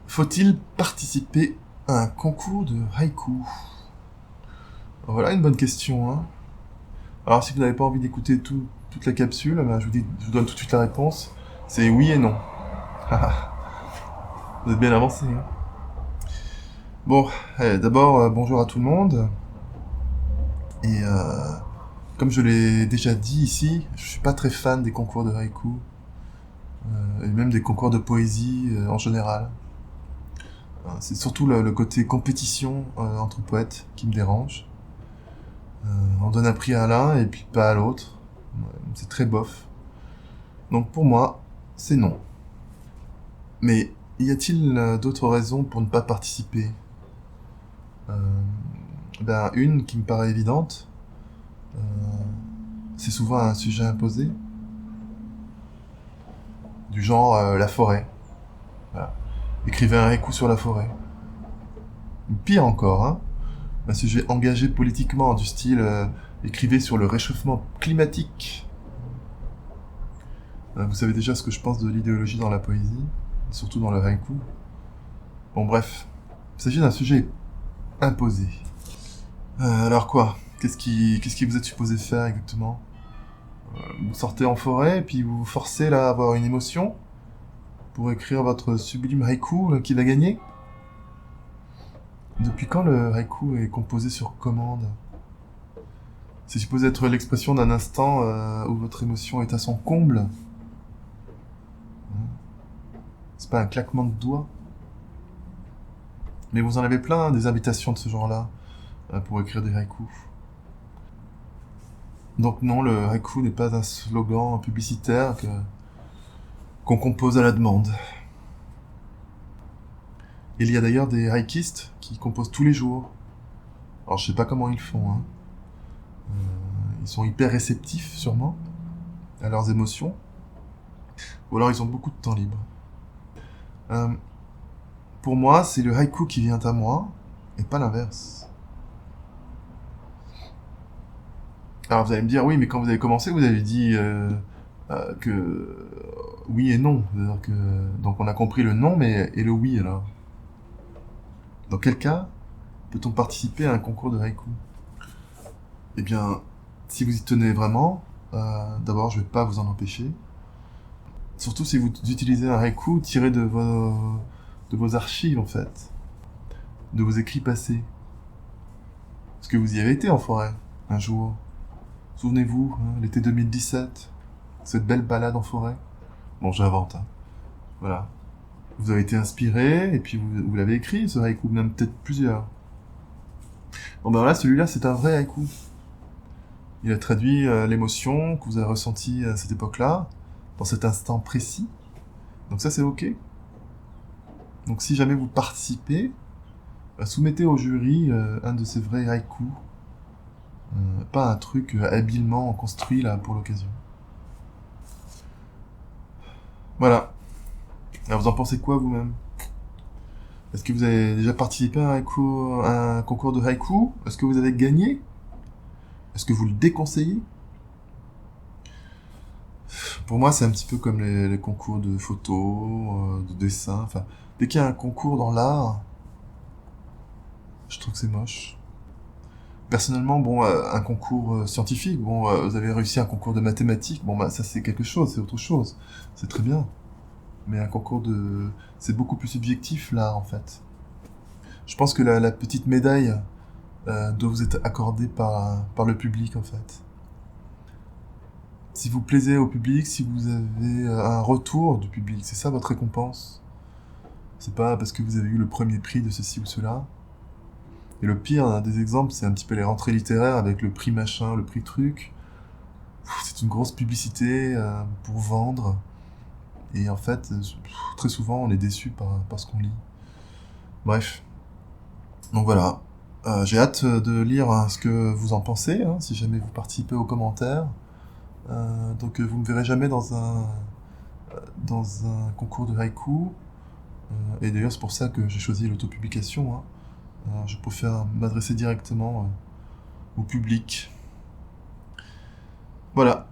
Faut-il participer à un concours de haïku? Voilà une bonne question, hein. Alors, si vous n'avez pas envie d'écouter toute la capsule, ben, je vous donne tout de suite la réponse. C'est oui et non. Vous êtes bien avancé, hein. Bon, d'abord, bonjour à tout le monde. Et comme je l'ai déjà dit ici, je suis pas très fan des concours de haïku, et même des concours de poésie en général. C'est surtout le côté compétition entre poètes qui me dérange. On donne un prix à l'un et puis pas à l'autre. C'est très bof. Donc pour moi, c'est non. Mais y a-t-il d'autres raisons pour ne pas participer? Euh, une qui me paraît évidente, euh, c'est souvent un sujet imposé, du genre la forêt. Voilà. Écrivez un haïku sur la forêt. Pire encore, hein, un sujet engagé politiquement, du style écrivez sur le réchauffement climatique. Vous savez déjà ce que je pense de l'idéologie dans la poésie, surtout dans le haïku. Bon bref, il s'agit d'un sujet imposé. Alors quoi? Qu'est-ce qui vous êtes supposé faire exactement? Vous sortez en forêt et puis vous vous forcez là à avoir une émotion pour écrire votre sublime haïku qui va gagner? Depuis quand le haïku est composé sur commande? C'est supposé être l'expression d'un instant où votre émotion est à son comble. C'est pas un claquement de doigts. Mais vous en avez plein, des invitations de ce genre-là, pour écrire des haïkus. Donc non, le haïku n'est pas un slogan publicitaire qu'on compose à la demande. Il y a d'ailleurs des haïkistes qui composent tous les jours. Alors je sais pas comment ils font, hein. Ils sont hyper réceptifs, sûrement, à leurs émotions. Ou alors ils ont beaucoup de temps libre. Pour moi, c'est le haïku qui vient à moi, et pas l'inverse. Alors vous allez me dire, oui, mais quand vous avez commencé, vous avez dit que oui et non. C'est-à-dire donc on a compris le non, mais et le oui alors. Dans quel cas peut-on participer à un concours de haïku? Eh bien, si vous y tenez vraiment, d'abord je vais pas vous en empêcher. Surtout si vous utilisez un haïku tiré de vos archives en fait, de vos écrits passés. Parce que vous y avez été en forêt, un jour. Souvenez-vous, hein, l'été 2017, cette belle balade en forêt. Bon, j'invente, hein. Voilà. Vous avez été inspiré, et puis vous l'avez écrit, ce haïku, même peut-être plusieurs. Bon ben voilà, celui-là, c'est un vrai haïku. Il a traduit l'émotion que vous avez ressentie à cette époque-là, dans cet instant précis. Donc ça, c'est ok. Donc si jamais vous participez, soumettez au jury un de ces vrais haïkus. Pas un truc habilement construit là pour l'occasion. Voilà. Alors vous en pensez quoi vous-même? Est-ce que vous avez déjà participé à un concours de haïku? Est-ce que vous avez gagné? Est-ce que vous le déconseillez? Pour moi, c'est un petit peu comme les concours de photos, de dessin. Enfin, dès qu'il y a un concours dans l'art, je trouve que c'est moche. Personnellement, bon, un concours scientifique, bon, vous avez réussi un concours de mathématiques, bon, bah ça c'est quelque chose, c'est autre chose. C'est très bien. Mais un concours de... C'est beaucoup plus subjectif, là, en fait. Je pense que la petite médaille doit vous être accordée par le public, en fait. Si vous plaisez au public, si vous avez un retour du public, c'est ça votre récompense. C'est pas parce que vous avez eu le premier prix de ceci ou cela. Et le pire des exemples, c'est un petit peu les rentrées littéraires avec le prix machin, le prix truc. C'est une grosse publicité pour vendre. Et en fait, très souvent, on est déçu par ce qu'on lit. Bref. Donc voilà. J'ai hâte de lire ce que vous en pensez, hein, si jamais vous participez aux commentaires. Donc vous me verrez jamais dans un concours de haïku. Et d'ailleurs, c'est pour ça que j'ai choisi l'autopublication, hein. Je préfère m'adresser directement au public. Voilà.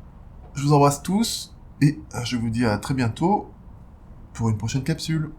Je vous embrasse tous et je vous dis à très bientôt pour une prochaine capsule.